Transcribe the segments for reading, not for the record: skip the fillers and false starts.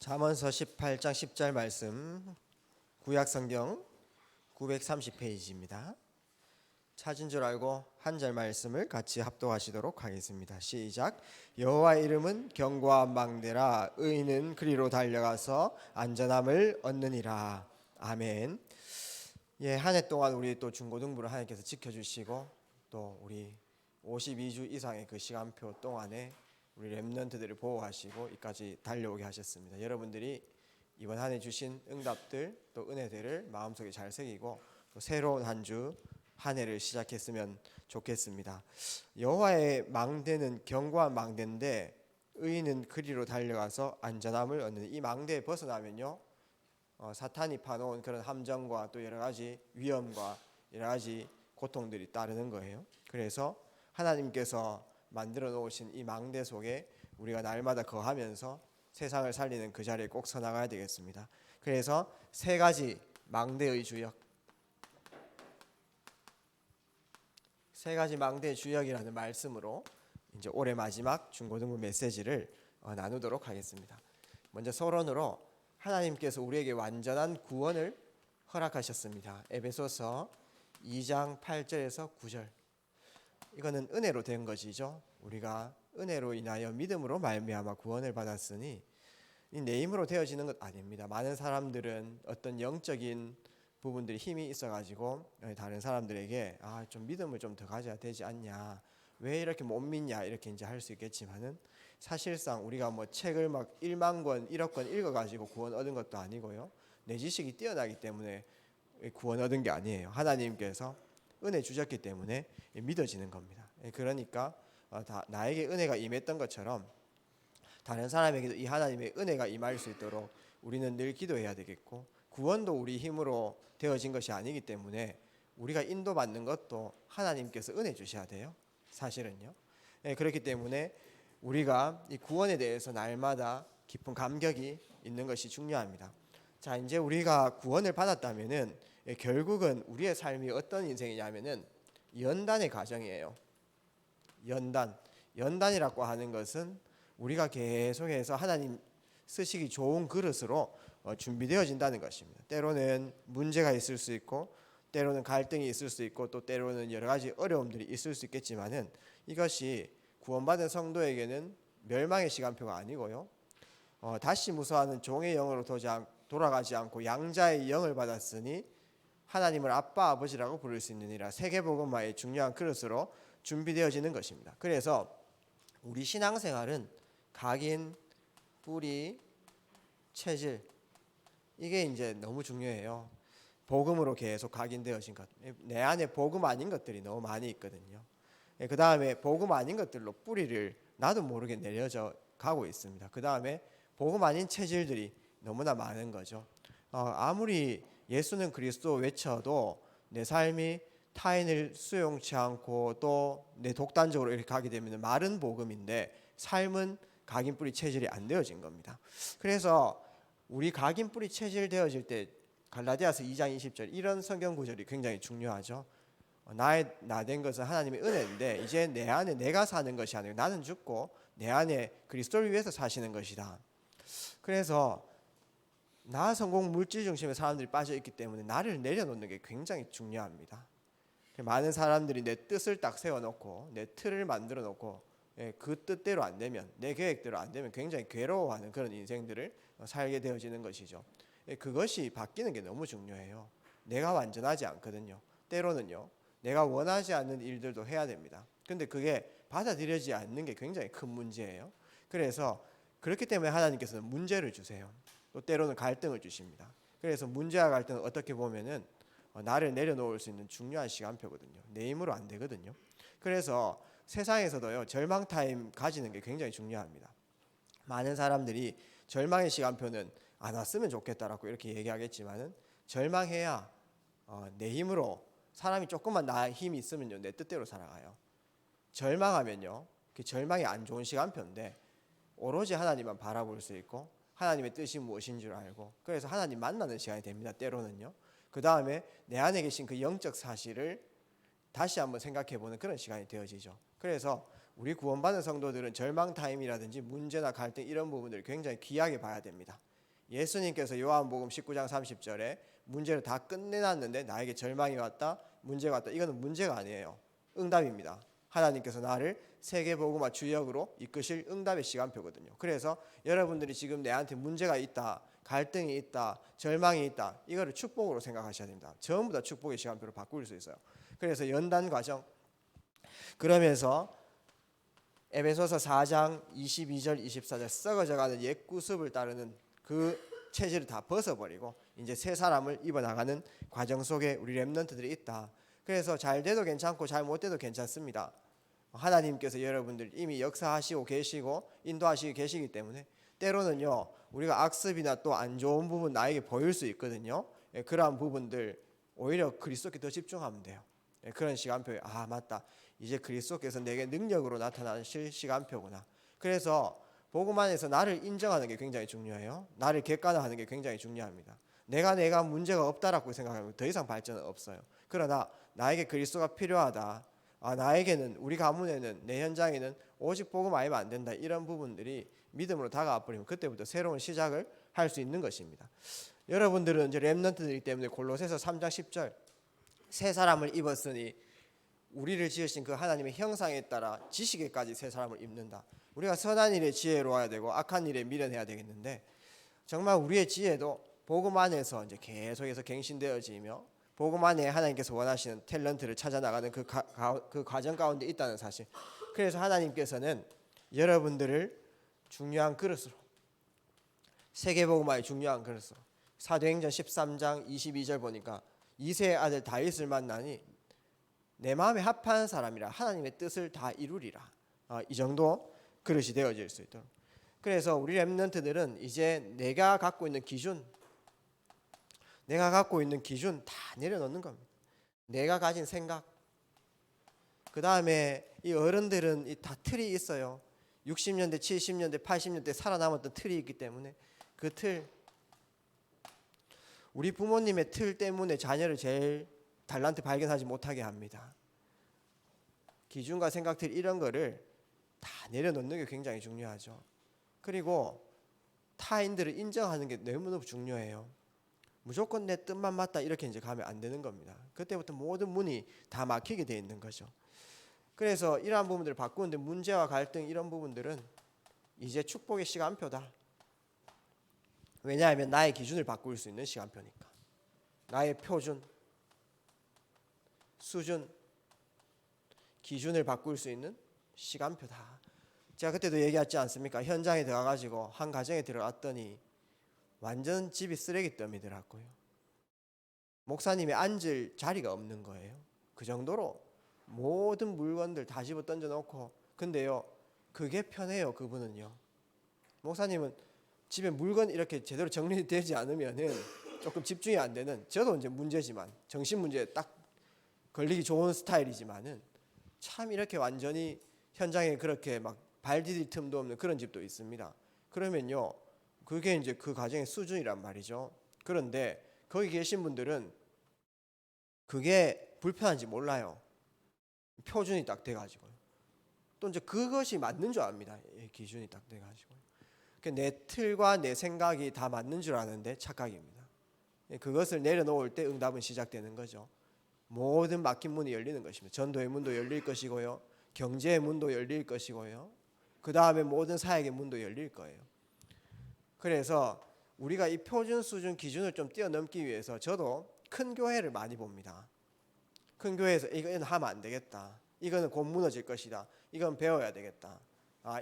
잠언서 18장 10절 말씀, 구약성경 930페이지입니다. 찾은 줄 알고 한 절 말씀을 같이 합독하시도록 하겠습니다. 시작. 여호와의 이름은 견고한 망대라, 의인은 그리로 달려가서 안전함을 얻느니라. 아멘. 예, 한 해 동안 우리 또 중고등부를 하나님께서 지켜주시고 또 우리 52주 이상의 그 시간표 동안에 우리 렘넌트들을 보호하시고 이까지 달려오게 하셨습니다. 여러분들이 이번 한 해 주신 응답들 또 은혜들을 마음속에 잘 새기고 또 새로운 한 주 한 해를 시작했으면 좋겠습니다. 여호와의 망대는 견고한 망대인데 의인은 그리로 달려가서 안전함을 얻는, 이 망대에 벗어나면요 사탄이 파놓은 그런 함정과 또 여러 가지 위험과 여러 가지 고통들이 따르는 거예요. 그래서 하나님께서 만들어 놓으신 이 망대 속에 우리가 날마다 거하면서 세상을 살리는 그 자리에 꼭 서 나가야 되겠습니다. 그래서 세 가지 망대의 주역, 세 가지 망대의 주역이라는 말씀으로 이제 올해 마지막 중고등부 메시지를 나누도록 하겠습니다. 먼저 서론으로 하나님께서 우리에게 완전한 구원을 허락하셨습니다. 에베소서 2장 8절에서 9절. 이거는 은혜로 된 것이죠. 우리가 은혜로 인하여 믿음으로 말미암아 구원을 받았으니 이 내 힘으로 되어지는 것 아닙니다. 많은 사람들은 어떤 영적인 부분들이 힘이 있어가지고 다른 사람들에게 좀 믿음을 좀 더 가져야 되지 않냐, 왜 이렇게 못 믿냐 이렇게 이제 할 수 있겠지만은 사실상 우리가 뭐 책을 막 1만 권, 1억 권 읽어가지고 구원 얻은 것도 아니고요. 내 지식이 뛰어나기 때문에 구원 얻은 게 아니에요. 하나님께서 은혜 주셨기 때문에 믿어지는 겁니다. 그러니까 나에게 은혜가 임했던 것처럼 다른 사람에게도 이 하나님의 은혜가 임할 수 있도록 우리는 늘 기도해야 되겠고, 구원도 우리 힘으로 되어진 것이 아니기 때문에 우리가 인도받는 것도 하나님께서 은혜 주셔야 돼요. 사실은요. 그렇기 때문에 우리가 이 구원에 대해서 날마다 깊은 감격이 있는 것이 중요합니다. 자, 이제 우리가 구원을 받았다면은 결국은 우리의 삶이 어떤 인생이냐면은 연단의 과정이에요. 연단이라고 하는 것은 우리가 계속해서 하나님 쓰시기 좋은 그릇으로 준비되어진다는 것입니다. 때로는 문제가 있을 수 있고, 때로는 갈등이 있을 수 있고, 또 때로는 여러 가지 어려움들이 있을 수 있겠지만은 이것이 구원받은 성도에게는 멸망의 시간표가 아니고요. 다시 무서워하는 종의 영으로 돌아가지 않고 양자의 영을 받았으니 하나님을 아빠 아버지라고 부를 수 있느니라. 세계복음화의 중요한 그릇으로 준비되어지는 것입니다. 그래서 우리 신앙생활은 각인, 뿌리, 체질, 이게 이제 너무 중요해요. 복음으로 계속 각인되어진 것, 내 안에 복음 아닌 것들이 너무 많이 있거든요. 그 다음에 복음 아닌 것들로 뿌리를 나도 모르게 내려져 가고 있습니다. 그 다음에 복음 아닌 체질들이 너무나 많은 거죠. 아무리 예수는 그리스도 외쳐도 내 삶이 타인을 수용치 않고 또 내 독단적으로 이렇게 가게 되면 말은 복음인데 삶은 각인 뿌리 체질이 안 되어진 겁니다. 그래서 우리 각인 뿌리 체질 되어질 때 갈라디아서 2장 20절 이런 성경 구절이 굉장히 중요하죠. 나 된 것은 하나님의 은혜인데 이제 내 안에 내가 사는 것이 아니고 나는 죽고 내 안에 그리스도를 위해서 사시는 것이다. 그래서 나 성공 물질 중심의 사람들이 빠져 있기 때문에 나를 내려놓는 게 굉장히 중요합니다. 많은 사람들이 내 뜻을 딱 세워놓고 내 틀을 만들어 놓고 그 뜻대로 안 되면, 내 계획대로 안 되면 굉장히 괴로워하는 그런 인생들을 살게 되어지는 것이죠. 그것이 바뀌는 게 너무 중요해요. 내가 완전하지 않거든요. 때로는요 내가 원하지 않는 일들도 해야 됩니다. 근데 그게 받아들여지지 않는 게 굉장히 큰 문제예요. 그래서 그렇기 때문에 하나님께서는 문제를 주세요. 또 때로는 갈등을 주십니다. 그래서 문제와 갈등은 어떻게 보면은 나를 내려놓을 수 있는 중요한 시간표거든요. 내 힘으로 안 되거든요. 그래서 세상에서도요 절망 타임 가지는 게 굉장히 중요합니다. 많은 사람들이 절망의 시간표는 안 왔으면 좋겠다라고 이렇게 얘기하겠지만은 절망해야 내 힘으로, 사람이 조금만 나 힘이 있으면요 내 뜻대로 살아가요. 절망하면요 그 절망이 안 좋은 시간표인데 오로지 하나님만 바라볼 수 있고 하나님의 뜻이 무엇인 줄 알고, 그래서 하나님 만나는 시간이 됩니다. 때로는요. 그 다음에 내 안에 계신 그 영적 사실을 다시 한번 생각해보는 그런 시간이 되어지죠. 그래서 우리 구원받은 성도들은 절망 타임이라든지 문제나 갈등 이런 부분들을 굉장히 귀하게 봐야 됩니다. 예수님께서 요한복음 19장 30절에 문제를 다 끝내놨는데 나에게 절망이 왔다, 문제가 왔다. 이거는 문제가 아니에요. 응답입니다. 하나님께서 나를 세계복음화 주역으로 이끄실 응답의 시간표거든요. 그래서 여러분들이 지금 내한테 문제가 있다, 갈등이 있다, 절망이 있다, 이거를 축복으로 생각하셔야 됩니다. 전부 다 축복의 시간표로 바꿀 수 있어요. 그래서 연단 과정, 그러면서 에베소서 4장 22절 24절 썩어져가는 옛 구습을 따르는 그 체질을 다 벗어버리고 이제 새 사람을 입어나가는 과정 속에 우리 렘넌트들이 있다. 그래서 잘 돼도 괜찮고 잘 못 돼도 괜찮습니다. 하나님께서 여러분들 이미 역사하시고 계시고 인도하시고 계시기 때문에 때로는요 우리가 악습이나 또 안 좋은 부분 나에게 보일 수 있거든요. 그러한 부분들 오히려 그리스도께 더 집중하면 돼요. 그런 시간표에 아 맞다, 이제 그리스도께서 내게 능력으로 나타나실 시간표구나. 그래서 복음 안에서 나를 인정하는 게 굉장히 중요해요. 나를 객관화하는 게 굉장히 중요합니다. 내가 문제가 없다라고 생각하면 더 이상 발전은 없어요. 그러나 나에게 그리스도가 필요하다, 나에게는, 우리 가문에는, 내 현장에는 오직 복음 아니면 안 된다, 이런 부분들이 믿음으로 다가와 버리면 그때부터 새로운 시작을 할 수 있는 것입니다. 여러분들은 이제 렘넌트들이기 때문에 골로새서 3장 10절 새 사람을 입었으니 우리를 지으신 그 하나님의 형상에 따라 지식에까지 새 사람을 입는다. 우리가 선한 일에 지혜로워야 되고 악한 일에 미련해야 되겠는데 정말 우리의 지혜도 복음 안에서 이제 계속해서 갱신되어지며 복음 안에 하나님께서 원하시는 탤런트를 찾아 나가는 그 과정 가운데 있다는 사실. 그래서 하나님께서는 여러분들을 중요한 그릇으로, 세계복음화의 중요한 그릇으로, 사도행전 13장 22절 보니까 이새의 아들 다윗을 만나니 내 마음에 합한 사람이라 하나님의 뜻을 다 이루리라. 이 정도 그릇이 되어질 수 있도록. 그래서 우리 렘넌트들은 이제 내가 갖고 있는 기준 다 내려놓는 겁니다. 내가 가진 생각. 그 다음에 이 어른들은 다 틀이 있어요. 60년대, 70년대, 80년대 살아남았던 틀이 있기 때문에 그 틀, 우리 부모님의 틀 때문에 자녀를 제일 달란트 발견하지 못하게 합니다. 기준과 생각들 이런 거를 다 내려놓는 게 굉장히 중요하죠. 그리고 타인들을 인정하는 게 너무너무 중요해요. 무조건 내 뜻만 맞다 이렇게 이제 가면 안 되는 겁니다. 그때부터 모든 문이 다 막히게 돼 있는 거죠. 그래서 이러한 부분들을 바꾸는데 문제와 갈등 이런 부분들은 이제 축복의 시간표다. 왜냐하면 나의 기준을 바꿀 수 있는 시간표니까. 나의 표준, 수준, 기준을 바꿀 수 있는 시간표다. 제가 그때도 얘기했지 않습니까? 현장에 들어가가지고 한 가정에 들어갔더니 완전 집이 쓰레기 더미더라고요. 목사님이 앉을 자리가 없는 거예요. 그 정도로 모든 물건들 다 집어 던져놓고, 근데요 그게 편해요. 그분은요, 목사님은 집에 물건 이렇게 제대로 정리되지 않으면은 조금 집중이 안 되는, 저도 이제 문제지만 정신 문제에 딱 걸리기 좋은 스타일이지만은 참 이렇게 완전히 현장에 그렇게 막 발 디딜 틈도 없는 그런 집도 있습니다. 그러면요 그게 이제 그 가정의 수준이란 말이죠. 그런데 거기 계신 분들은 그게 불편한지 몰라요. 표준이 딱 돼가지고요. 또 이제 그것이 맞는 줄 압니다. 기준이 딱 돼가지고요. 내 틀과 내 생각이 다 맞는 줄 아는데 착각입니다. 그것을 내려놓을 때 응답은 시작되는 거죠. 모든 막힌 문이 열리는 것입니다. 전도의 문도 열릴 것이고요, 경제의 문도 열릴 것이고요, 그 다음에 모든 사역의 문도 열릴 거예요. 그래서 우리가 이 표준 수준 기준을 좀 뛰어넘기 위해서 저도 큰 교회를 많이 봅니다. 큰 교회에서 이거는 하면 안 되겠다, 이거는 곧 무너질 것이다, 이건 배워야 되겠다,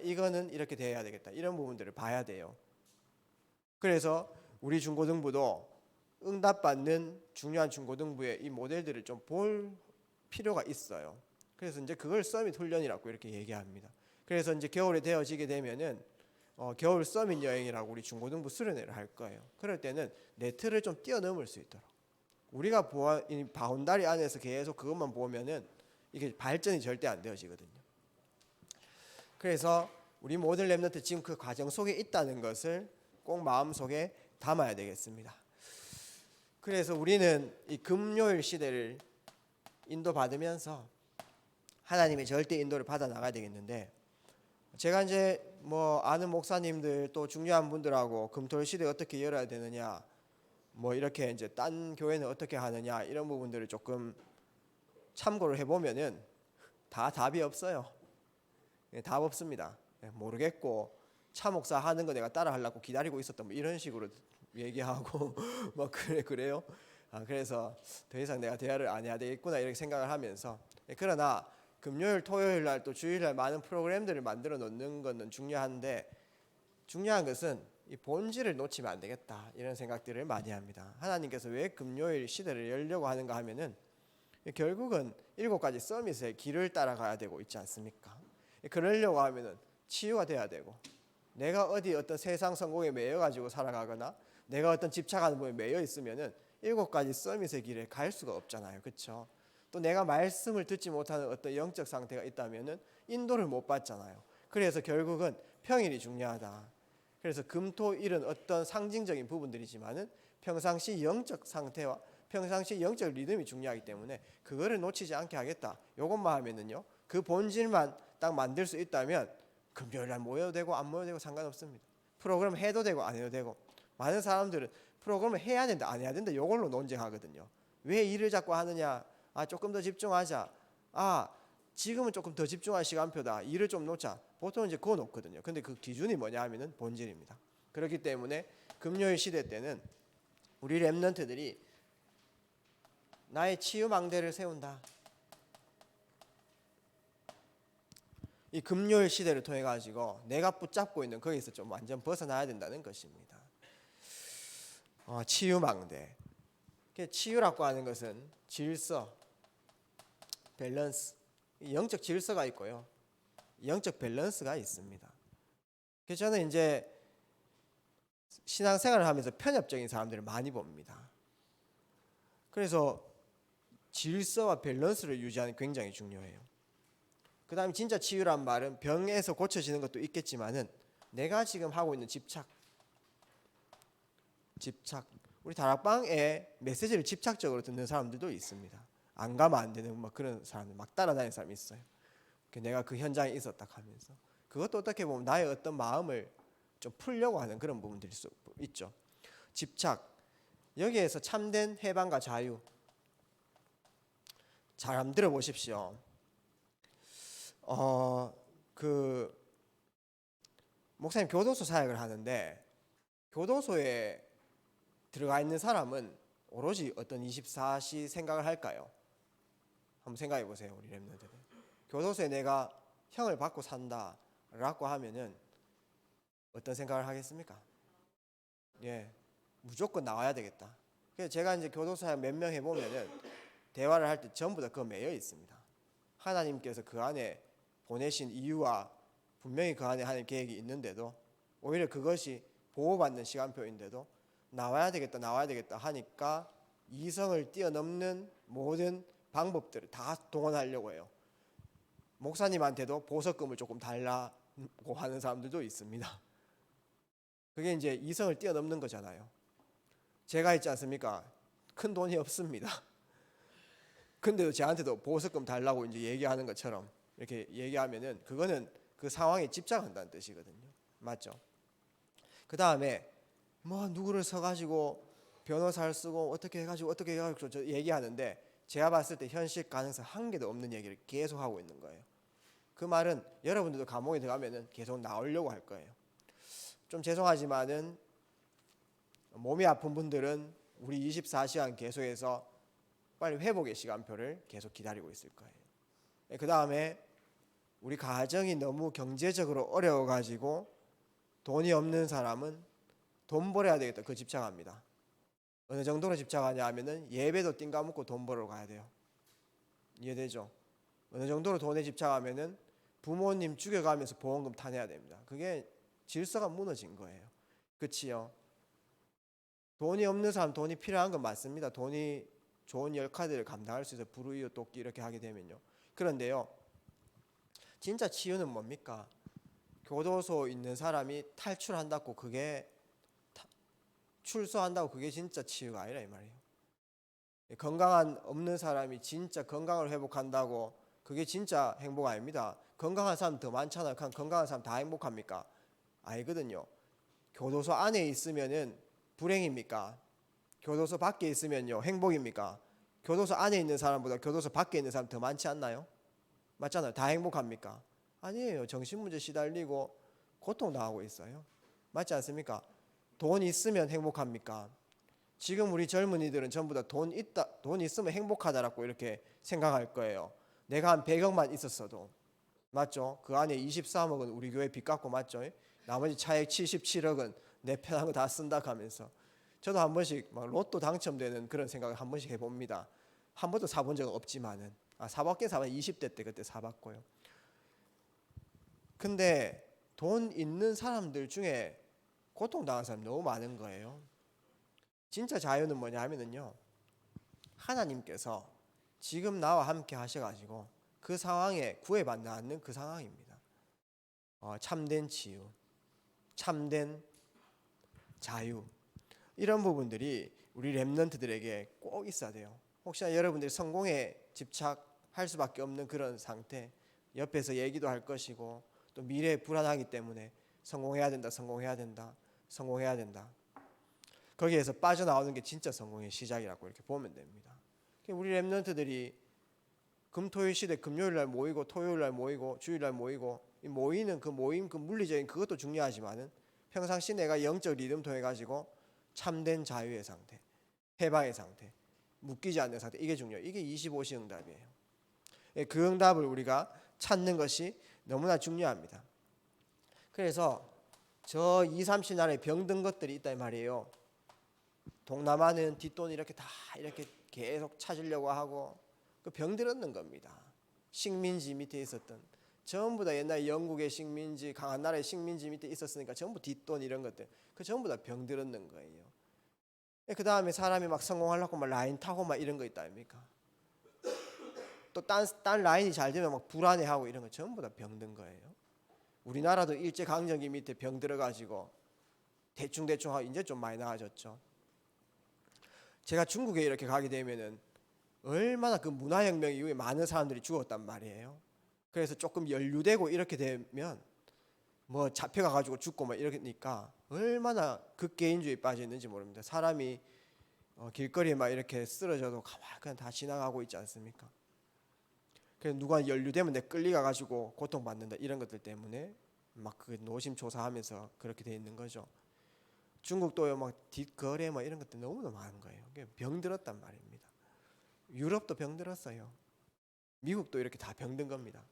이거는 이렇게 돼야 되겠다, 이런 부분들을 봐야 돼요. 그래서 우리 중고등부도 응답받는 중요한 중고등부의 이 모델들을 좀 볼 필요가 있어요. 그래서 이제 그걸 서밋 훈련이라고 이렇게 얘기합니다. 그래서 이제 겨울에 되어지게 되면은 겨울 서밋 여행이라고 우리 중고등부 수련회를 할 거예요. 그럴 때는 내 틀을 좀 뛰어넘을 수 있도록, 우리가 이 바운다리 안에서 계속 그것만 보면은 이게 발전이 절대 안 되어지거든요. 그래서 우리 모든 렘넌트 지금 그 과정 속에 있다는 것을 꼭 마음속에 담아야 되겠습니다. 그래서 우리는 이 금요일 시대를 인도받으면서 하나님의 절대 인도를 받아 나가야 되겠는데, 제가 이제 뭐 아는 목사님들 또 중요한 분들하고 금토일 시대 어떻게 열어야 되느냐, 뭐 이렇게 이제 딴 교회는 어떻게 하느냐 이런 부분들을 조금 참고를 해보면은 다 답이 없어요. 답 없습니다. 모르겠고 차 목사 하는 거 내가 따라 하려고 기다리고 있었던 뭐 이런 식으로 얘기하고 뭐 그래요. 그래서 더 이상 내가 대화를 안 해야 되겠구나 이렇게 생각을 하면서, 그러나 금요일 토요일 날 또 주일 날 많은 프로그램들을 만들어 놓는 것은 중요한데, 중요한 것은 이 본질을 놓치면 안 되겠다 이런 생각들을 많이 합니다. 하나님께서 왜 금요일 시대를 열려고 하는가 하면은 결국은 7가지 서밋의 길을 따라가야 되고 있지 않습니까? 그러려고 하면은 치유가 돼야 되고, 내가 어떤 세상 성공에 매여 가지고 살아가거나 내가 어떤 집착하는 부분에 매여 있으면은 7가지 서밋의 길에 갈 수가 없잖아요. 그렇죠? 또 내가 말씀을 듣지 못하는 어떤 영적 상태가 있다면은 인도를 못 받잖아요. 그래서 결국은 평일이 중요하다. 그래서 금토일은 어떤 상징적인 부분들이지만은 평상시 영적 상태와 평상시 영적 리듬이 중요하기 때문에 그거를 놓치지 않게 하겠다. 요것만 하면은요, 그 본질만 딱 만들 수 있다면 금요일 날 모여도 되고 안 모여도 되고 상관없습니다. 프로그램 해도 되고 안 해도 되고. 많은 사람들은 프로그램을 해야 된다 안 해야 된다 요걸로 논쟁하거든요. 왜 일을 자꾸 하느냐, 조금 더 집중하자, 지금은 조금 더 집중할 시간표다, 일을 좀 놓자, 보통 이제 그거 놓거든요. 근데 그 기준이 뭐냐 하면은 본질입니다. 그렇기 때문에 금요일 시대 때는 우리 렘넌트들이 나의 치유 망대를 세운다. 이 금요일 시대를 통해 가지고 내가 붙잡고 있는 거기서 좀 완전 벗어나야 된다는 것입니다. 치유 망대. 치유라고 하는 것은 질서, 밸런스, 영적 질서가 있고요, 영적 밸런스가 있습니다. 그래서 저는 이제 신앙생활을 하면서 편협적인 사람들을 많이 봅니다. 그래서 질서와 밸런스를 유지하는 게 굉장히 중요해요. 그 다음에 진짜 치유란 말은 병에서 고쳐지는 것도 있겠지만은 내가 지금 하고 있는 집착. 우리 다락방에 메시지를 집착적으로 듣는 사람들도 있습니다. 안 가면 안 되는 막 그런 사람들, 막 따라다니는 사람이 있어요. 내가 그 현장에 있었다 하면서 그것도 어떻게 보면 나의 어떤 마음을 좀 풀려고 하는 그런 부분들일 수 있죠. 집착. 여기에서 참된 해방과 자유. 잘 한번 들어보십시오. 목사님 교도소 사역을 하는데 교도소에 들어가 있는 사람은 오로지 어떤 24시 생각을 할까요? 한번 생각해 보세요, 우리 렘넌트들. 교도소에 내가 형을 받고 산다라고 하면은 어떤 생각을 하겠습니까? 무조건 나와야 되겠다. 그래서 제가 이제 교도소에 몇 명 해보면은 대화를 할 때 전부 다 그거 매여 있습니다. 하나님께서 그 안에 보내신 이유와 분명히 그 안에 하는 계획이 있는데도 오히려 그것이 보호받는 시간표인데도 나와야 되겠다 하니까 이성을 뛰어넘는 모든 방법들을 다 동원하려고 해요. 목사님한테도 보석금을 조금 달라고 하는 사람들도 있습니다. 그게 이제 이성을 뛰어넘는 거잖아요. 제가 있지 않습니까? 큰 돈이 없습니다. 근데도 저한테도 보석금 달라고 이제 얘기하는 것처럼 이렇게 얘기하면은 그거는 그 상황에 집착한다는 뜻이거든요. 맞죠? 그 다음에 뭐 누구를 서가지고 변호사를 쓰고 어떻게 해가지고 저 얘기하는데 제가 봤을 때 현실 가능성 한 개도 없는 얘기를 계속 하고 있는 거예요. 그 말은 여러분들도 감옥에 들어가면은 계속 나오려고 할 거예요. 좀 죄송하지만은 몸이 아픈 분들은 우리 24시간 계속해서 빨리 회복의 시간표를 계속 기다리고 있을 거예요. 그 다음에 우리 가정이 너무 경제적으로 어려워가지고 돈이 없는 사람은 돈 벌어야 되겠다, 그 집착합니다. 어느 정도로 집착하냐 하면은 예배도 띵 까먹고 돈 벌러 가야 돼요. 이해되죠? 어느 정도로 돈에 집착하면은 부모님 죽여가면서 보험금 타내야 됩니다. 그게 질서가 무너진 거예요. 그치요? 돈이 없는 사람 돈이 필요한 건 맞습니다. 돈이 좋은 열카드를 감당할 수 있어서 불우이웃 돕기 이렇게 하게 되면요. 그런데요, 진짜 치유는 뭡니까? 교도소 있는 사람이 탈출한다고 그게 출소한다고 그게 진짜 치유가 아니라 이 말이에요. 건강한 없는 사람이 진짜 건강을 회복한다고 그게 진짜 행복 아닙니다. 건강한 사람 더 많잖아요. 건강한 사람 다 행복합니까? 아니거든요. 교도소 안에 있으면은 불행입니까? 교도소 밖에 있으면요 행복입니까? 교도소 안에 있는 사람보다 교도소 밖에 있는 사람 더 많지 않나요? 맞잖아요. 다 행복합니까? 아니에요. 정신문제 시달리고 고통당하고 있어요. 맞지 않습니까? 돈 있으면 행복합니까? 지금 우리 젊은이들은 전부 다 돈 있으면 행복하다라고 이렇게 생각할 거예요. 내가 한 100억만 있었어도. 맞죠? 그 안에 23억은 우리 교회 빚 갚고 맞죠? 나머지 차액 77억은 내 편한 거 다 쓴다 하면서. 저도 한 번씩 막 로또 당첨되는 그런 생각을 한 번씩 해봅니다. 한 번도 사본 적은 없지만은. 사봤긴 사봤 20대 때 그때 사봤고요. 근데 돈 있는 사람들 중에 고통당한 사람이 너무 많은 거예요. 진짜 자유는 뭐냐 하면은요, 하나님께서 지금 나와 함께 하셔가지고 그 상황에 구애받지 않는 그 상황입니다. 참된 치유, 참된 자유, 이런 부분들이 우리 렘넌트들에게 꼭 있어야 돼요. 혹시나 여러분들이 성공에 집착할 수밖에 없는 그런 상태, 옆에서 얘기도 할 것이고 또 미래에 불안하기 때문에 성공해야 된다, 성공해야 된다, 성공해야 된다. 거기에서 빠져나오는 게 진짜 성공의 시작이라고 이렇게 보면 됩니다. 우리 렘넌트들이 금토일 시대 금요일 날 모이고 토요일 날 모이고 주일 날 모이고 모이는 그 모임 그 물리적인 그것도 중요하지만은 평상시 내가 영적 리듬 통해 가지고 참된 자유의 상태, 해방의 상태, 묶이지 않는 상태, 이게 중요해요. 이게 25시 응답이에요. 그 응답을 우리가 찾는 것이 너무나 중요합니다. 그래서 저 2, 30 나라에 병든 것들이 있다 이 말이에요. 동남아는 뒷돈 이렇게 다 이렇게 계속 찾으려고 하고 그 병들었는 겁니다. 식민지 밑에 있었던 전부 다 옛날 영국의 식민지, 강한 나라의 식민지 밑에 있었으니까 전부 뒷돈 이런 것들 그 전부 다 병들었는 거예요. 그 다음에 사람이 막 성공하려고 막 라인 타고 막 이런 거 있다 아닙니까? 또 딴 라인이 잘 되면 막 불안해하고 이런 거 전부 다 병든 거예요. 우리나라도 일제 강점기 밑에 병들어가지고 대충 하고 이제 좀 많이 나아졌죠. 제가 중국에 이렇게 가게 되면은 얼마나 그 문화혁명 이후에 많은 사람들이 죽었단 말이에요. 그래서 조금 연루되고 이렇게 되면 뭐 잡혀가가지고 죽고 막 이러니까 얼마나 극개인주의에 빠져 있는지 모릅니다. 사람이 길거리에 막 이렇게 쓰러져도 가만히 그냥 다 지나가고 있지 않습니까? 그래서 누가 연루되면 내 끌려가가지고 고통받는다 이런 것들 때문에 막 그 노심초사하면서 그렇게 돼 있는 거죠. 중국도 막 뒷거래 뭐 이런 것들 너무나 많은 거예요. 병들었단 말입니다. 유럽도 병들었어요. 미국도 이렇게 다 병든 겁니다.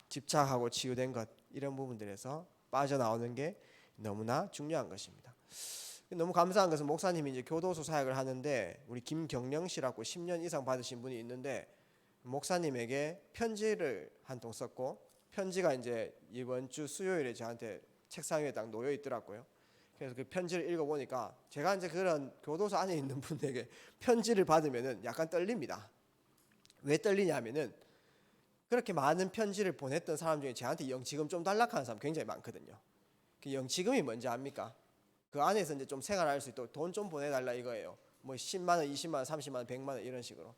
집착하고 치유된 것 이런 부분들에서 빠져나오는 게 너무나 중요한 것입니다. 너무 감사한 것은 목사님이 이제 교도소 사역을 하는데 우리 김경령 씨라고 10년 이상 받으신 분이 있는데 목사님에게 편지를 한 통 썼고 편지가 이제 이번 주 수요일에 저한테 책상 위에 딱 놓여 있더라고요. 그래서 그 편지를 읽어보니까 제가 이제 그런 교도소 안에 있는 분에게 편지를 받으면은 약간 떨립니다. 왜 떨리냐면은 그렇게 많은 편지를 보냈던 사람 중에 저한테 영치금 좀 달라고 하는 사람 굉장히 많거든요. 그 영치금이 뭔지 압니까? 그 안에서 이제 좀 생활할 수 있도록 돈 좀 보내달라 이거예요. 뭐 10만 원, 20만 원, 30만 원, 100만 원 이런 식으로.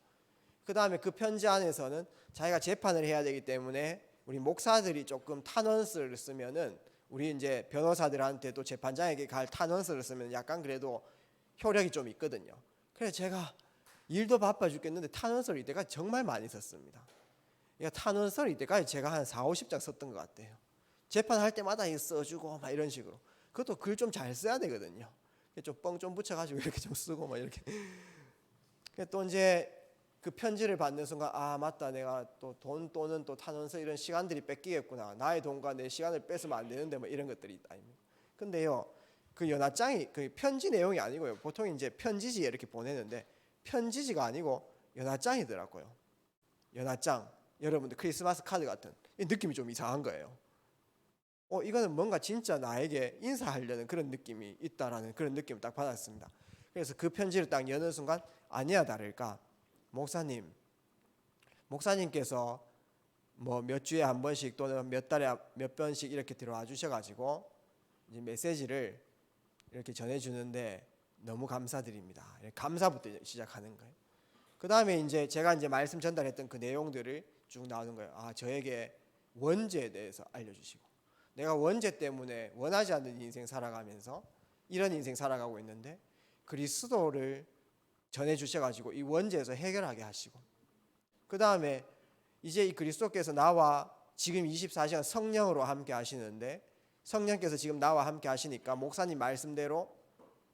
그 다음에 그 편지 안에서는 자기가 재판을 해야 되기 때문에 우리 목사들이 조금 탄원서를 쓰면은 우리 이제 변호사들한테도 재판장에게 갈 탄원서를 쓰면 약간 그래도 효력이 좀 있거든요. 그래서 제가 일도 바빠 죽겠는데 탄원서를 이때까지 정말 많이 썼습니다. 그러니까 탄원서를 이때까지 제가 한 4, 50장 썼던 것 같아요. 재판할 때마다 써주고 막 이런 식으로. 그것도 글 좀 잘 써야 되거든요. 좀 뻥 좀 붙여가지고 이렇게 좀 쓰고 막 이렇게. 또 이제 그 편지를 받는 순간 맞다 내가 또 돈 또는 또 탄원서 이런 시간들이 뺏기겠구나. 나의 돈과 내 시간을 뺏으면 안 되는데 뭐 이런 것들이 있다. 근데요 그 연하장이 그 편지 내용이 아니고요. 보통 이제 편지지에 이렇게 보내는데 편지지가 아니고 연하장이더라고요. 연하장. 여러분들 크리스마스 카드 같은 느낌이 좀 이상한 거예요. 이거는 뭔가 진짜 나에게 인사하려는 그런 느낌이 있다라는 그런 느낌을 딱 받았습니다. 그래서 그 편지를 딱 여는 순간 아니야 다를까 목사님께서 뭐 몇 주에 한 번씩 또는 몇 달에 몇 번씩 이렇게 들어와 주셔가지고 이제 메시지를 이렇게 전해주는데 너무 감사드립니다. 감사부터 시작하는 거예요. 그 다음에 이제 제가 이제 말씀 전달했던 그 내용들을 쭉 나오는 거예요. 아, 저에게 원죄에 대해서 알려주시고, 내가 원죄 때문에 원하지 않는 인생 살아가면서 이런 인생 살아가고 있는데 그리스도를 전해주셔가지고 이 원죄에서 해결하게 하시고, 그 다음에 이제 이 그리스도께서 나와 지금 24시간 성령으로 함께 하시는데, 성령께서 지금 나와 함께 하시니까 목사님 말씀대로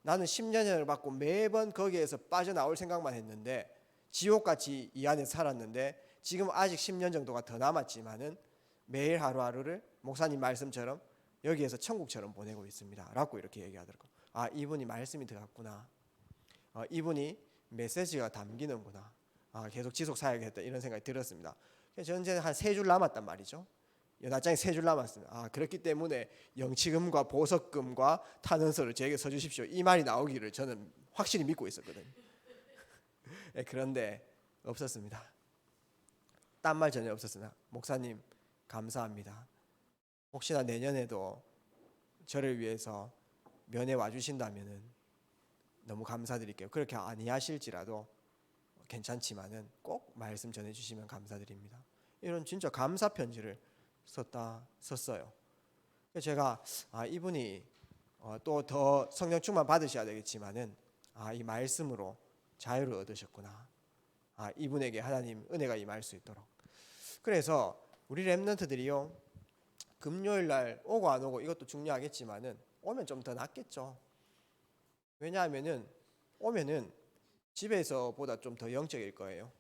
나는 10년을 받고 매번 거기에서 빠져나올 생각만 했는데 지옥같이 이 안에 살았는데 지금 아직 10년 정도가 더 남았지만은 매일 하루하루를 목사님 말씀처럼 여기에서 천국처럼 보내고 있습니다 라고 이렇게 얘기하더라고요. 아, 이분이 말씀이 들어갔구나. 이분이 메시지가 담기는구나. 아, 계속 지속 사야겠다 이런 생각이 들었습니다. 저는 이제 한 3줄 남았단 말이죠. 연합장에 3줄 남았습니다. 아, 그렇기 때문에 영치금과 보석금과 탄원서를 저에게 써주십시오, 이 말이 나오기를 저는 확실히 믿고 있었거든요. 네, 그런데 없었습니다. 딴 말 전혀 없었으나 목사님 감사합니다. 혹시나 내년에도 저를 위해서 면회 와주신다면은 너무 감사드릴게요. 그렇게 아니하실지라도 괜찮지만은 꼭 말씀 전해주시면 감사드립니다. 이런 진짜 감사 편지를 썼어요. 제가 이분이 또 더 성령 충만 받으셔야 되겠지만은 이 말씀으로 자유를 얻으셨구나. 이분에게 하나님 은혜가 임할 수 있도록. 그래서 우리 렘넌트들이요, 금요일 날 오고 안 오고 이것도 중요하겠지만은 오면 좀 더 낫겠죠. 왜냐하면은 오면은 집에서보다 좀 더 영적일 거예요.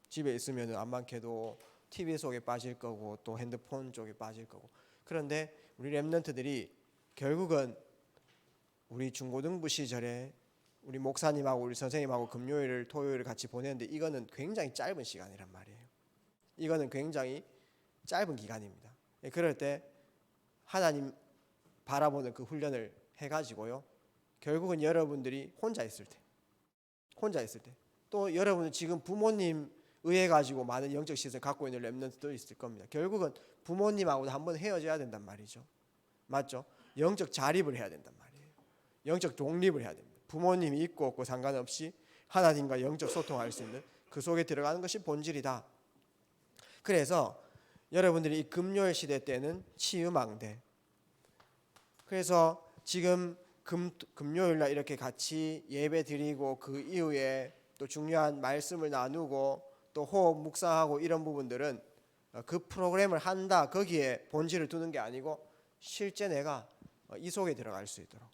집에 있으면은 암만 캐도 TV 속에 빠질 거고 또 핸드폰 쪽에 빠질 거고. 그런데 우리 렘넌트들이 결국은 우리 중고등부 시절에 우리 목사님하고 우리 선생님하고 금요일을 토요일을 같이 보내는데 이거는 굉장히 짧은 시간이란 말이에요. 이거는 굉장히 짧은 기간입니다. 그럴 때 하나님 바라보는 그 훈련을 해가지고요, 결국은 여러분들이 혼자 있을 때 또 여러분은 지금 부모님 의해 가지고 많은 영적 시선을 갖고 있는 렘넌트도 있을 겁니다. 결국은 부모님하고도 한번 헤어져야 된단 말이죠. 맞죠? 영적 자립을 해야 된단 말이에요. 영적 독립을 해야 됩니다. 부모님이 있고 없고 상관없이 하나님과 영적 소통할 수 있는 그 속에 들어가는 것이 본질이다. 그래서 여러분들이 이 금요일 시대 때는 치유망대. 그래서 지금 금요일 날 이렇게 같이 예배 드리고 그 이후에 또 중요한 말씀을 나누고 또 호흡 묵상하고 이런 부분들은 그 프로그램을 한다, 거기에 본질을 두는 게 아니고 실제 내가 이 속에 들어갈 수 있도록,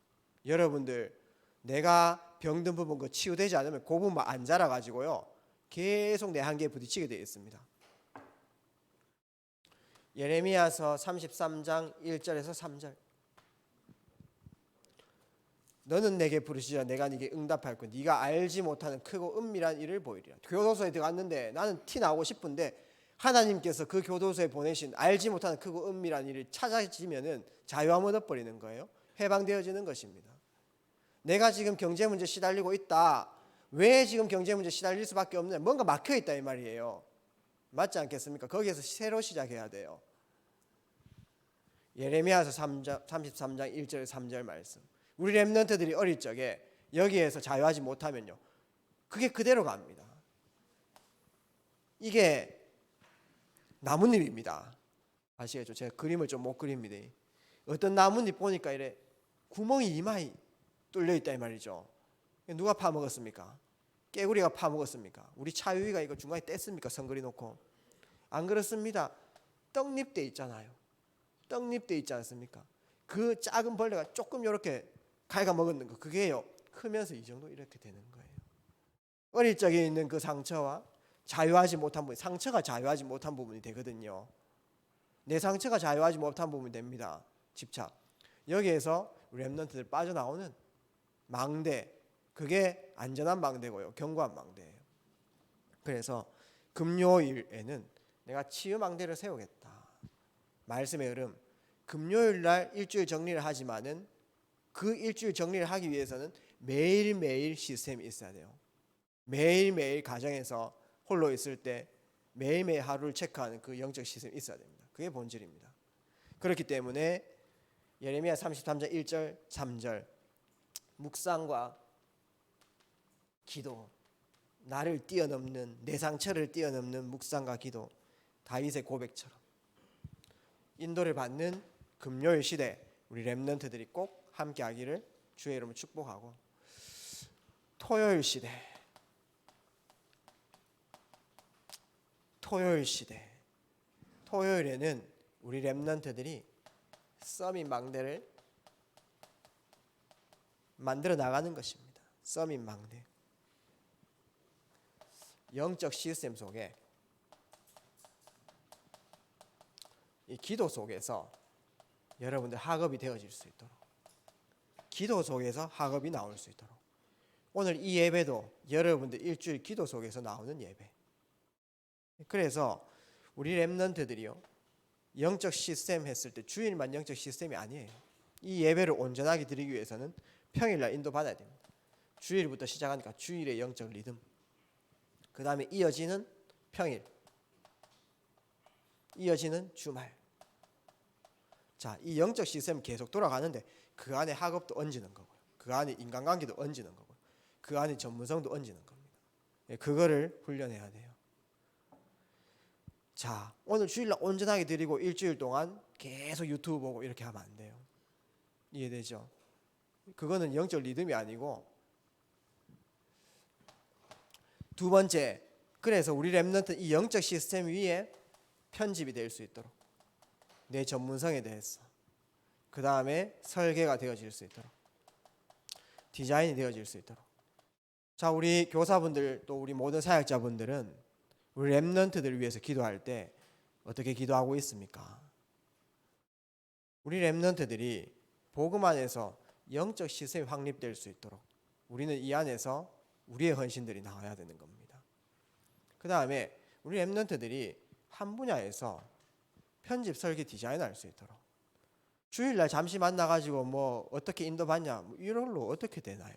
여러분들 내가 병든 부분 그 치유되지 않으면 그 부분만 안 자라가지고요 계속 내 한계에 부딪히게 되어 있습니다. 예레미야서 33장 1절에서 3절. 너는 내게 부르시자 내가 네게 응답할 것, 네가 알지 못하는 크고 은밀한 일을 보이리라. 교도소에 들어갔는데 나는 티 나오고 싶은데 하나님께서 그 교도소에 보내신 알지 못하는 크고 은밀한 일을 찾아지면은 자유함 얻어버리는 거예요. 해방되어지는 것입니다. 내가 지금 경제 문제 시달리고 있다. 왜 지금 경제 문제 시달릴 수밖에 없느냐? 뭔가 막혀 있다 이 말이에요. 맞지 않겠습니까? 거기에서 새로 시작해야 돼요. 예레미야서 33장 1절 3절 말씀. 우리 렘넌트들이 어릴 적에 여기에서 자유하지 못하면요, 그게 그대로 갑니다. 이게 나뭇잎입니다. 아시겠죠? 제가 그림을 좀 못 그립니다. 어떤 나뭇잎 보니까 이래 구멍이 이마에 뚫려 있다 이 말이죠. 누가 파먹었습니까? 깨구리가 파먹었습니까? 우리 차유이가 이거 중간에 뗐습니까? 성그리 놓고. 안 그렇습니다. 떡잎대 있잖아요. 떡잎대 있지 않습니까? 그 작은 벌레가 조금 이렇게 갈가 먹었는 거, 그게요 크면서 이 정도 이렇게 되는 거예요. 어릴 적에 있는 그 상처와 자유하지 못한 부분, 상처가 자유하지 못한 부분이 되거든요. 내 상처가 자유하지 못한 부분이 됩니다. 집착. 여기에서 렘넌트들 빠져나오는 망대, 그게 안전한 망대고요, 견고한 망대예요. 그래서 금요일에는 내가 치유 망대를 세우겠다. 말씀의 흐름, 금요일 날 일주일 정리를 하지만은 그 일주일 정리를 하기 위해서는 매일매일 시스템이 있어야 돼요. 매일매일 가정에서 홀로 있을 때 매일매일 하루를 체크하는 그 영적 시스템이 있어야 됩니다. 그게 본질입니다. 그렇기 때문에 예레미야 33장 1절 3절 묵상과 기도, 나를 뛰어넘는, 내 상처를 뛰어넘는 묵상과 기도, 다윗의 고백처럼 인도를 받는 금요일 시대 우리 렘넌트들이 꼭 함께 하기를 주의 이름으로 축복하고, 토요일 시대 토요일에는 우리 렘넌트들이 서밋 망대를 만들어 나가는 것입니다. 서밋 망대. 영적 시스템 속에, 이 기도 속에서 여러분들 학업이 되어질 수 있도록, 기도 속에서 학업이 나올 수 있도록, 오늘 이 예배도 여러분들 일주일 기도 속에서 나오는 예배. 그래서 우리 렘넌트들이요, 영적 시스템 했을 때 주일만 영적 시스템이 아니에요. 이 예배를 온전하게 드리기 위해서는 평일날 인도받아야 됩니다. 주일부터 시작하니까 주일의 영적 리듬, 그 다음에 이어지는 평일, 이어지는 주말. 자, 이 영적 시스템은 계속 돌아가는데 그 안에 학업도 얹는 거고요, 그 안에 인간관계도 얹는 거고요, 그 안에 전문성도 얹는 겁니다. 그거를 훈련해야 돼요. 자, 오늘 주일날 온전하게 드리고 일주일 동안 계속 유튜브 보고 이렇게 하면 안 돼요. 이해되죠? 그거는 영적 리듬이 아니고. 두 번째, 그래서 우리 렘넌트 이 영적 시스템 위에 편집이 될 수 있도록, 내 전문성에 대해서, 그 다음에 설계가 되어질 수 있도록, 디자인이 되어질 수 있도록. 자, 우리 교사분들 또 우리 모든 사역자분들은 우리 렘넌트들을 위해서 기도할 때 어떻게 기도하고 있습니까? 우리 렘넌트들이 복음 안에서 영적 시스템이 확립될 수 있도록 우리는 이 안에서 우리의 헌신들이 나와야 되는 겁니다. 그 다음에 우리 렘넌트들이 한 분야에서 편집, 설계, 디자인할 수 있도록, 주일날 잠시 만나가지고 뭐 어떻게 인도받냐, 뭐 이걸로 어떻게 되나요?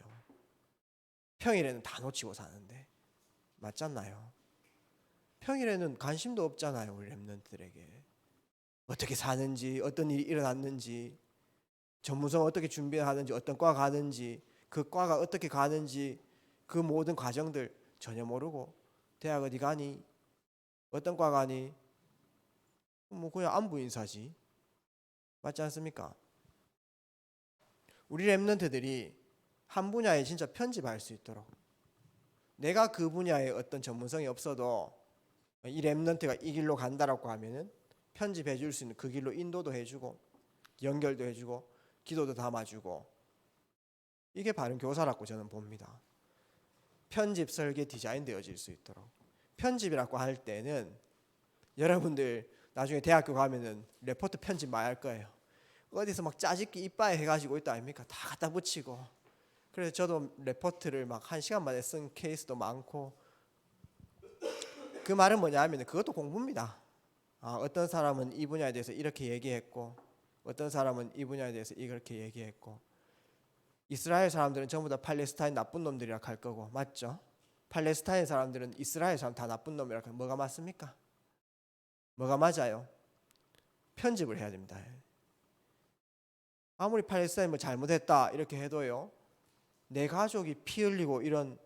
평일에는 다 놓치고 사는데, 맞잖아요? 평일에는 관심도 없잖아요. 우리 렘넌트들에게 어떻게 사는지, 어떤 일이 일어났는지, 전문성 어떻게 준비하는지, 어떤 과 가는지, 그 과가 어떻게 가는지, 그 모든 과정들 전혀 모르고 대학 어디 가니, 어떤 과 가니, 뭐 그냥 안부 인사지. 맞지 않습니까? 우리 렘넌트들이 한 분야에 진짜 편집할 수 있도록, 내가 그 분야에 어떤 전문성이 없어도 이 렘넌트가 이 길로 간다라고 하면은 편집해 줄 수 있는 그 길로 인도도 해주고 연결도 해주고 기도도 담아주고, 이게 바른 교사라고 저는 봅니다. 편집, 설계, 디자인 되어질 수 있도록. 편집이라고 할 때는 여러분들 나중에 대학교 가면은 레포트 편집 많이 할 거예요. 어디서 막 짜집기 이빠이 해가지고 있다 아닙니까? 다 갖다 붙이고. 그래서 저도 레포트를 막 1시간 만에 쓴 케이스도 많고. 그 말은 뭐냐 하면 그것도 공부입니다. 어떤 사람은 이 분야에 대해서 이렇게 얘기했고, 어떤 사람은 이 분야에 대해서 이렇게 얘기했고. 이스라엘 사람들은 전부 다 팔레스타인 나쁜 놈들이라 할 거고, 맞죠? 팔레스타인 사람들은 이스라엘 사람 다 나쁜 놈이라 할, 뭐가 맞습니까? 뭐가 맞아요? 편집을 해야 됩니다. 아무리 팔레스타인 뭐 잘못했다 이렇게 해도요, 내 가족이 피 흘리고 이런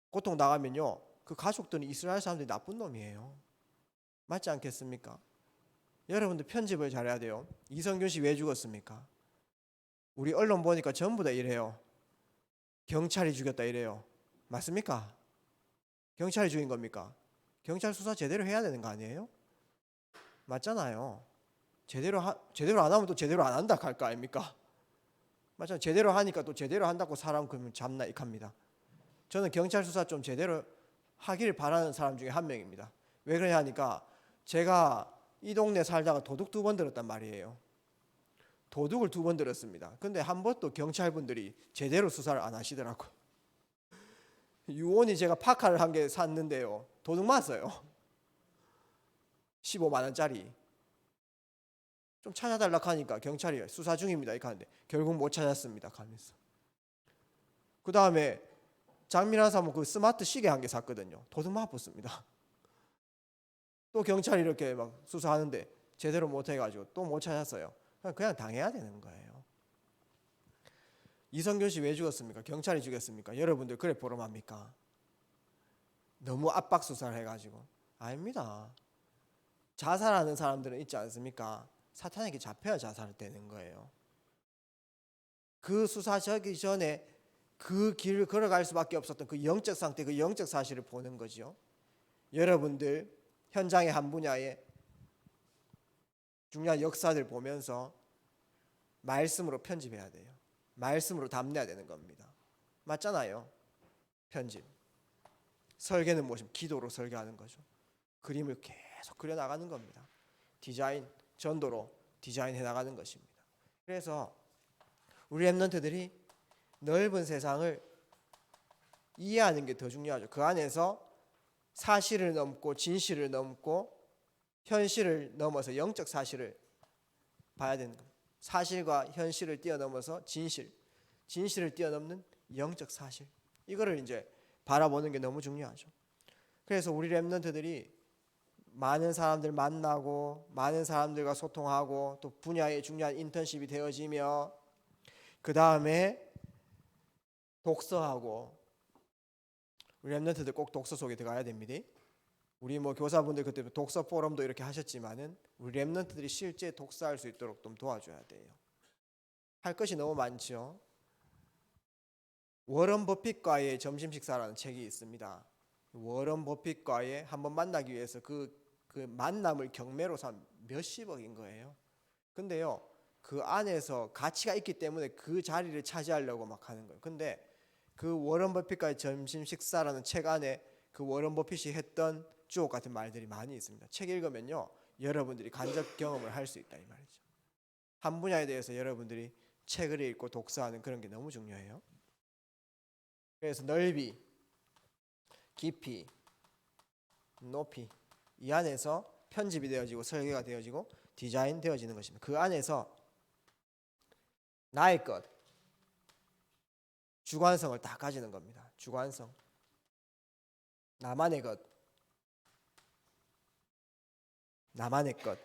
고통 나가면요, 그 가족들은 이스라엘 사람들이 나쁜 놈이에요. 맞지 않겠습니까? 여러분들 편집을 잘해야 돼요. 이성균 씨 왜 죽었습니까? 우리 언론 보니까 전부 다 이래요. 경찰이 죽였다 이래요. 맞습니까? 경찰이 죽인 겁니까? 경찰 수사 제대로 해야 되는 거 아니에요? 맞잖아요. 제대로 안 하면 또 제대로 안 한다 할 거 아닙니까? 맞잖아요. 제대로 하니까 또 제대로 한다고 사람 그러면 잡나 익합니다. 저는 경찰 수사 좀 제대로 하기를 바라는 사람 중에 한 명입니다. 왜 그러냐 하니까 제가 이 동네 살다가 도둑 2번 들었단 말이에요. 도둑을 2번 들었습니다. 근데 한 번도 경찰분들이 제대로 수사를 안 하시더라고요. 유언이 제가 파카를 한 개 샀는데요, 도둑 맞았어요. 15만 원짜리. 좀 찾아달라고 하니까 경찰이 수사 중입니다 이렇게 하는데 결국 못 찾았습니다 가면서. 그 다음에 장민환 사모 그 스마트 시계 한 개 샀거든요. 도둑 맞았습니다. 또 경찰이 이렇게 막 수사하는데 제대로 못 해가지고 또 못 찾았어요. 그냥 당해야 되는 거예요. 이성균 씨 왜 죽었습니까? 경찰이 죽였습니까? 여러분들 그래 보름합니까? 너무 압박 수사를 해가지고. 아닙니다. 자살하는 사람들은 있지 않습니까? 사탄에게 잡혀야 자살되는 거예요. 그 수사하기 전에 그 길을 걸어갈 수밖에 없었던 그 영적 상태, 그 영적 사실을 보는 거죠. 여러분들 현장의 한 분야에 중요한 역사들 보면서 말씀으로 편집해야 돼요. 말씀으로 담내야 되는 겁니다. 맞잖아요. 편집. 설계는 무엇이면 기도로 설계하는 거죠. 그림을 계속 그려나가는 겁니다. 디자인, 전도로 디자인해 나가는 것입니다. 그래서 우리 렘넌트들이 넓은 세상을 이해하는 게 더 중요하죠. 그 안에서 사실을 넘고 진실을 넘고 현실을 넘어서 영적 사실을 봐야 되는 겁니다. 사실과 현실을 뛰어넘어서 진실을 뛰어넘는 영적 사실. 이거를 이제 바라보는 게 너무 중요하죠. 그래서 우리 렘넌트들이 많은 사람들 만나고 많은 사람들과 소통하고 또 분야의 중요한 인턴십이 되어지며 그 다음에 독서하고 우리 렘넌트들 꼭 독서 속에 들어가야 됩니다. 우리 뭐 교사분들 그때 독서 포럼도 이렇게 하셨지만은 우리 렘넌트들이 실제 독서할 수 있도록 좀 도와줘야 돼요. 할 것이 너무 많죠. 워런 버핏과의 점심 식사라는 책이 있습니다. 워런 버핏과의 한번 만나기 위해서 그 만남을 경매로 산 몇십억인 거예요. 근데요, 그 안에서 가치가 있기 때문에 그 자리를 차지하려고 막 하는 거예요. 근데 그 워런 버핏과의 점심 식사라는 책 안에 그 워런 버핏이 했던 주옥 같은 말들이 많이 있습니다. 책 읽으면요, 여러분들이 간접 경험을 할 수 있다 이 말이죠. 한 분야에 대해서 여러분들이 책을 읽고 독서하는 그런 게 너무 중요해요. 그래서 넓이, 깊이, 높이 이 안에서 편집이 되어지고 설계가 되어지고 디자인 되어지는 것입니다. 그 안에서 나의 것, 주관성을 다 가지는 겁니다. 주관성, 나만의 것, 나만의 것.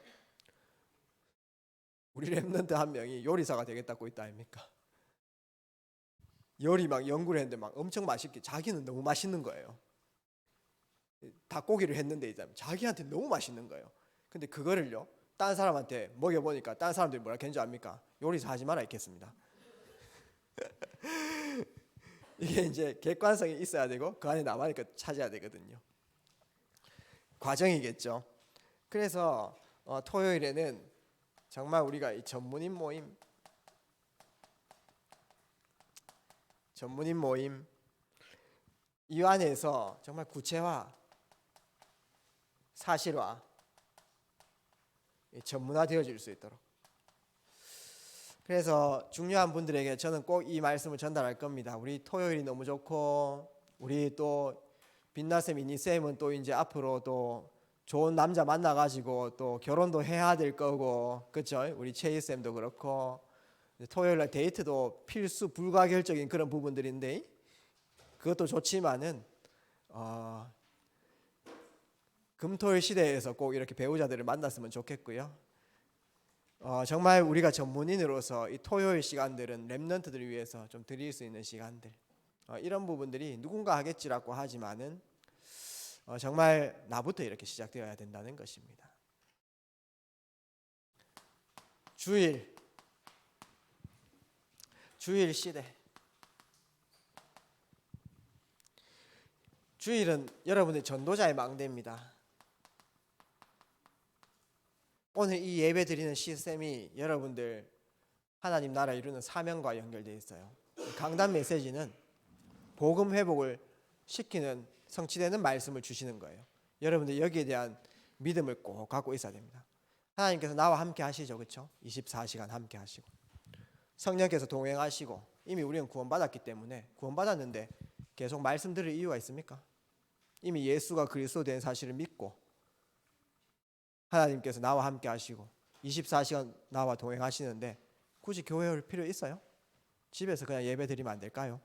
우리 렘넌트 한 명이 요리사가 되겠다고 있다 아닙니까? 요리 막 연구를 했는데 막 엄청 맛있게 자기는 너무 맛있는 거예요. 닭고기를 했는데 자기한테 너무 맛있는 거예요. 근데 그거를요 다른 사람한테 먹여보니까 다른 사람들이 뭐라 했는지 압니까? 요리사 하지 마라 했겠습니다. 이게 이제 객관성이 있어야 되고 그 안에 나만의 것 찾아야 되거든요. 과정이겠죠. 그래서 토요일에는 정말 우리가 이 전문인 모임 이 안에서 정말 구체화, 사실화, 전문화 되어질 수 있도록. 그래서 중요한 분들에게 저는 꼭 이 말씀을 전달할 겁니다. 우리 토요일이 너무 좋고 우리 또 빛나쌤, 이니쌤은 또 이제 앞으로 또 좋은 남자 만나가지고 또 결혼도 해야 될 거고, 그렇죠? 우리 최희쌤도 그렇고 토요일날 데이트도 필수 불가결적인 그런 부분들인데 그것도 좋지만은 금토일 시대에서 꼭 이렇게 배우자들을 만났으면 좋겠고요. 정말 우리가 전문인으로서 이 토요일 시간들은 렘넌트들을 위해서 좀 드릴 수 있는 시간들, 이런 부분들이 누군가 하겠지라고 하지만은 정말 나부터 이렇게 시작되어야 된다는 것입니다. 주일 시대. 주일은 여러분의 전도자의 망대입니다. 오늘 이 예배 드리는 시스템이 여러분들 하나님 나라 이루는 사명과 연결되어 있어요. 강단 메시지는 복음 회복을 시키는 성취되는 말씀을 주시는 거예요. 여러분들 여기에 대한 믿음을 꼭 갖고 있어야 됩니다. 하나님께서 나와 함께 하시죠, 그렇죠? 24시간 함께 하시고 성령께서 동행하시고 이미 우리는 구원받았기 때문에 구원받았는데 계속 말씀 들을 이유가 있습니까? 이미 예수가 그리스도 된 사실을 믿고 하나님께서 나와 함께 하시고 24시간 나와 동행하시는데 굳이 교회 올 필요 있어요? 집에서 그냥 예배 드리면 안 될까요?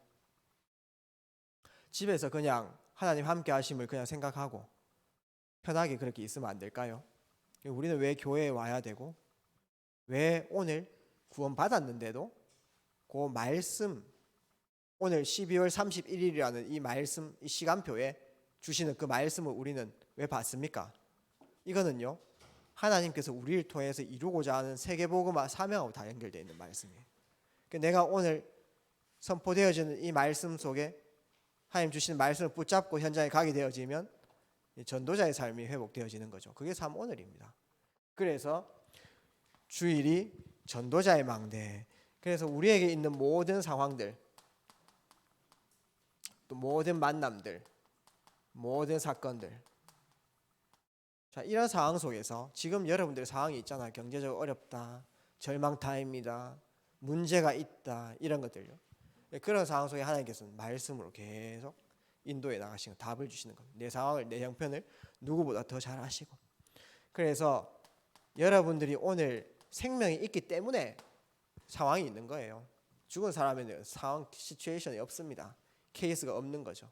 집에서 그냥 하나님 함께 하심을 그냥 생각하고 편하게 그렇게 있으면 안 될까요? 우리는 왜 교회에 와야 되고 왜 오늘 구원 받았는데도 그 말씀, 오늘 12월 31일이라는 이 말씀, 이 시간표에 주시는 그 말씀을 우리는 왜 받습니까? 이거는요, 하나님께서 우리를 통해서 이루고자 하는 세계복음화 사명하고 다 연결되어 있는 말씀이에요. 그러니까 내가 오늘 선포되어지는 이 말씀 속에 하나님 주시는 말씀을 붙잡고 현장에 가게 되어지면 전도자의 삶이 회복되어지는 거죠. 그게 삶 오늘입니다. 그래서 주일이 전도자의 망대. 그래서 우리에게 있는 모든 상황들, 또 모든 만남들, 모든 사건들, 자, 이런 상황 속에서 지금 여러분들의 상황이 있잖아요. 경제적으로 어렵다, 절망타입니다, 문제가 있다, 이런 것들요. 그런 상황 속에 하나님께서는 말씀으로 계속 인도해 나가시는, 답을 주시는 겁니다. 내 상황을, 내 형편을 누구보다 더 잘 아시고. 그래서 여러분들이 오늘 생명이 있기 때문에 상황이 있는 거예요. 죽은 사람에는 상황, 시츄에이션이 없습니다. 케이스가 없는 거죠.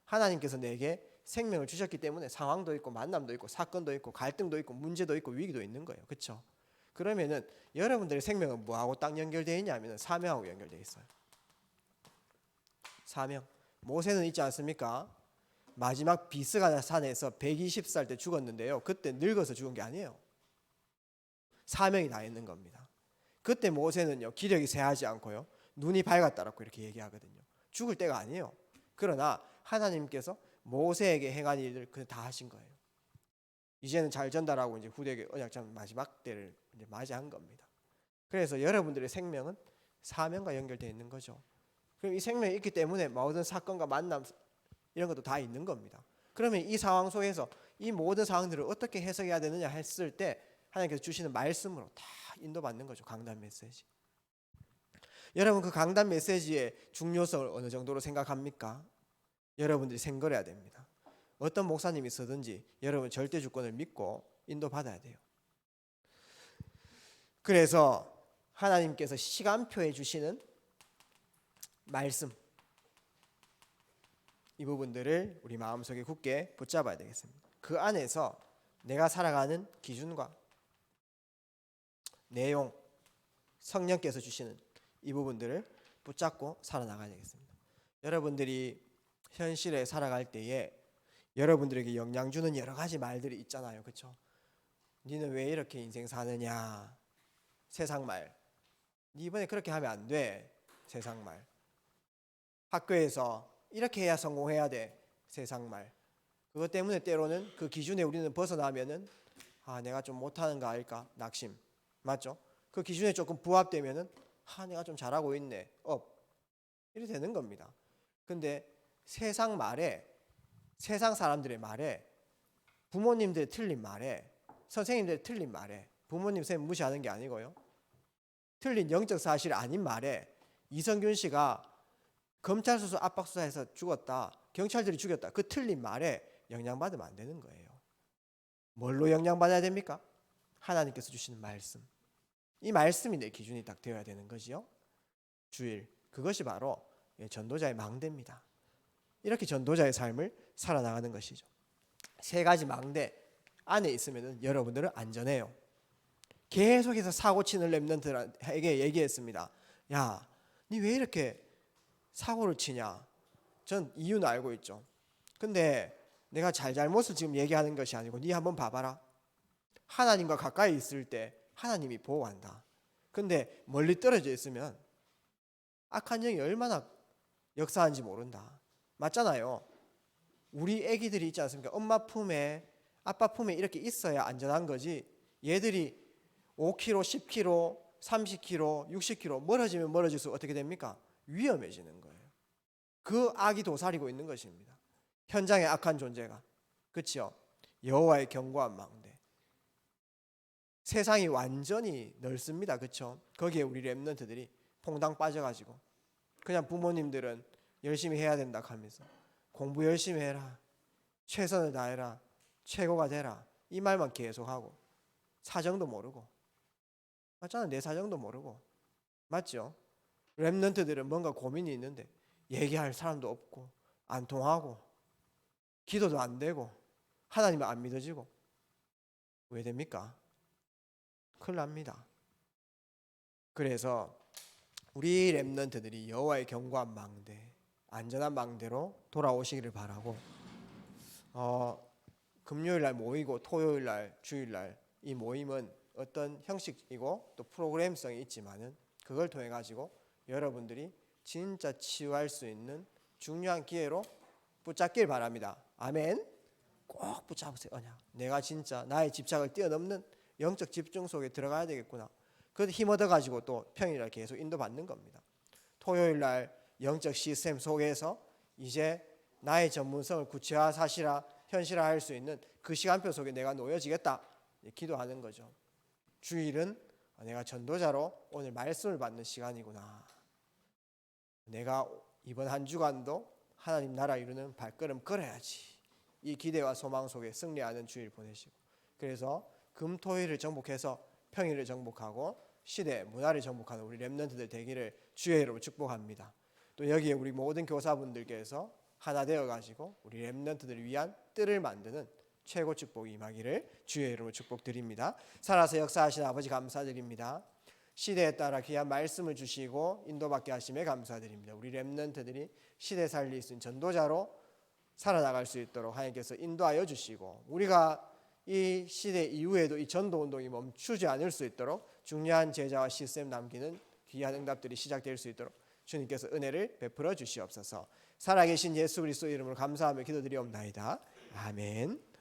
하나님께서 내게 생명을 주셨기 때문에 상황도 있고 만남도 있고 사건도 있고 갈등도 있고 문제도 있고 위기도 있는 거예요. 그렇죠? 그러면은 여러분들의 생명은 뭐하고 딱 연결되어 있냐면 사명하고 연결되어 있어요. 사명. 모세는 있지 않습니까? 마지막 비스가 산에서 120살 때 죽었는데요. 그때 늙어서 죽은 게 아니에요. 사명이 다 있는 겁니다. 그때 모세는요, 기력이 쇠하지 않고요, 눈이 밝았다라고 이렇게 얘기하거든요. 죽을 때가 아니에요. 그러나 하나님께서 모세에게 행한 일들 그 다 하신 거예요. 이제는 잘 전달하고 이제 후대에게 언약궤 마지막 때를 이제 맞이한 겁니다. 그래서 여러분들의 생명은 사명과 연결되어 있는 거죠. 그럼 이 생명이 있기 때문에 모든 사건과 만남 이런 것도 다 있는 겁니다. 그러면 이 상황 속에서 이 모든 상황들을 어떻게 해석해야 되느냐 했을 때 하나님께서 주시는 말씀으로 다 인도받는 거죠. 강단 메시지. 여러분, 그 강단 메시지의 중요성을 어느 정도로 생각합니까? 여러분들이 생각해야 됩니다. 어떤 목사님이 쓰든지 여러분 절대 주권을 믿고 인도받아야 돼요. 그래서 하나님께서 시간표에 주시는 말씀, 이 부분들을 우리 마음속에 굳게 붙잡아야 되겠습니다. 그 안에서 내가 살아가는 기준과 내용, 성령께서 주시는 이 부분들을 붙잡고 살아나가야 되겠습니다. 여러분들이 현실에 살아갈 때에 여러분들에게 영향 주는 여러 가지 말들이 있잖아요. 그렇죠? 니는 왜 이렇게 인생 사느냐, 세상 말, 니 이번에 그렇게 하면 안 돼, 세상 말. 학교에서 이렇게 해야 성공해야 돼, 세상 말. 그것 때문에 때로는 그 기준에 우리는 벗어나면은 내가 좀 못하는가 할까, 낙심. 맞죠? 그 기준에 조금 부합되면은 내가 좀 잘하고 있네, 이렇게 되는 겁니다. 근데 세상 말에, 세상 사람들의 말에, 부모님들의 틀린 말에, 선생님들의 틀린 말에, 부모님 선생님 무시하는 게 아니고요, 틀린 영적 사실 아닌 말에 이성균 씨가 검찰 수사 압박 수사해서 죽었다, 경찰들이 죽였다, 그 틀린 말에 영향받으면 안 되는 거예요. 뭘로 영향받아야 됩니까? 하나님께서 주시는 말씀. 이 말씀이 내 기준이 딱 되어야 되는 거지요. 주일, 그것이 바로 전도자의 망대입니다. 이렇게 전도자의 삶을 살아나가는 것이죠. 세 가지 망대 안에 있으면 여러분들은 안전해요. 계속해서 사고치는 렘넌트에게 얘기했습니다. 야, 니 왜 이렇게 사고를 치냐? 전 이유는 알고 있죠. 근데 내가 잘못을 지금 얘기하는 것이 아니고 니 한번 봐봐라. 하나님과 가까이 있을 때 하나님이 보호한다. 근데 멀리 떨어져 있으면 악한 영이 얼마나 역사하는지 모른다. 맞잖아요. 우리 애기들이 있지 않습니까? 엄마 품에, 아빠 품에 이렇게 있어야 안전한 거지. 얘들이 5km, 10km, 30km, 60km 멀어지면 멀어질수록 어떻게 됩니까? 위험해지는 거예요. 그 악이 도사리고 있는 것입니다. 현장의 악한 존재가. 그렇죠? 여호와의 견고한 망대. 세상이 완전히 넓습니다. 그렇죠? 거기에 우리 렘넌트들이 퐁당 빠져가지고 그냥 부모님들은 열심히 해야 된다 하면서 공부 열심히 해라, 최선을 다해라, 최고가 되라, 이 말만 계속하고 사정도 모르고, 맞잖아, 내 사정도 모르고. 맞죠? 렘넌트들은 뭔가 고민이 있는데 얘기할 사람도 없고 안 통하고 기도도 안 되고 하나님은 안 믿어지고. 왜 됩니까? 큰일 납니다. 그래서 우리 렘넌트들이 여호와의 견고한 망대, 안전한 망대로 돌아오시기를 바라고, 금요일 날 모이고 토요일 날, 주일 날 이 모임은 어떤 형식이고 또 프로그램성이 있지만은 그걸 통해 가지고 여러분들이 진짜 치유할 수 있는 중요한 기회로 붙잡길 바랍니다. 아멘. 꼭 붙잡으세요. 언약. 내가 진짜 나의 집착을 뛰어넘는 영적 집중 속에 들어가야 되겠구나. 그래도 힘 얻어 가지고 또 평일날 계속 인도받는 겁니다. 토요일 날 영적 시스템 속에서 이제 나의 전문성을 구체화, 사실화, 현실화할 수 있는 그 시간표 속에 내가 놓여지겠다. 기도하는 거죠. 주일은 내가 전도자로 오늘 말씀을 받는 시간이구나. 내가 이번 한 주간도 하나님 나라 이루는 발걸음 걸어야지. 이 기대와 소망 속에 승리하는 주일 보내시고, 그래서 금, 토일을 정복해서 평일을 정복하고 시대, 문화를 정복하는 우리 렘넌트들 되기를 주의 이름으로 축복합니다. 또 여기에 우리 모든 교사분들께서 하나 되어가지고 우리 렘넌트들을 위한 뜰을 만드는 최고 축복이 임하기를 주의 이름으로 축복드립니다. 살아서 역사하신 아버지 감사드립니다. 시대에 따라 귀한 말씀을 주시고 인도받게 하심에 감사드립니다. 우리 렘넌트들이 시대 살릴 수 있는 전도자로 살아나갈 수 있도록 하나님께서 인도하여 주시고, 우리가 이 시대 이후에도 이 전도운동이 멈추지 않을 수 있도록 중요한 제자와 시스템 남기는 귀한 응답들이 시작될 수 있도록 주님께서 은혜를 베풀어 주시옵소서. 살아계신 예수 그리스도 이름으로 감사하며 기도드리옵나이다. 아멘.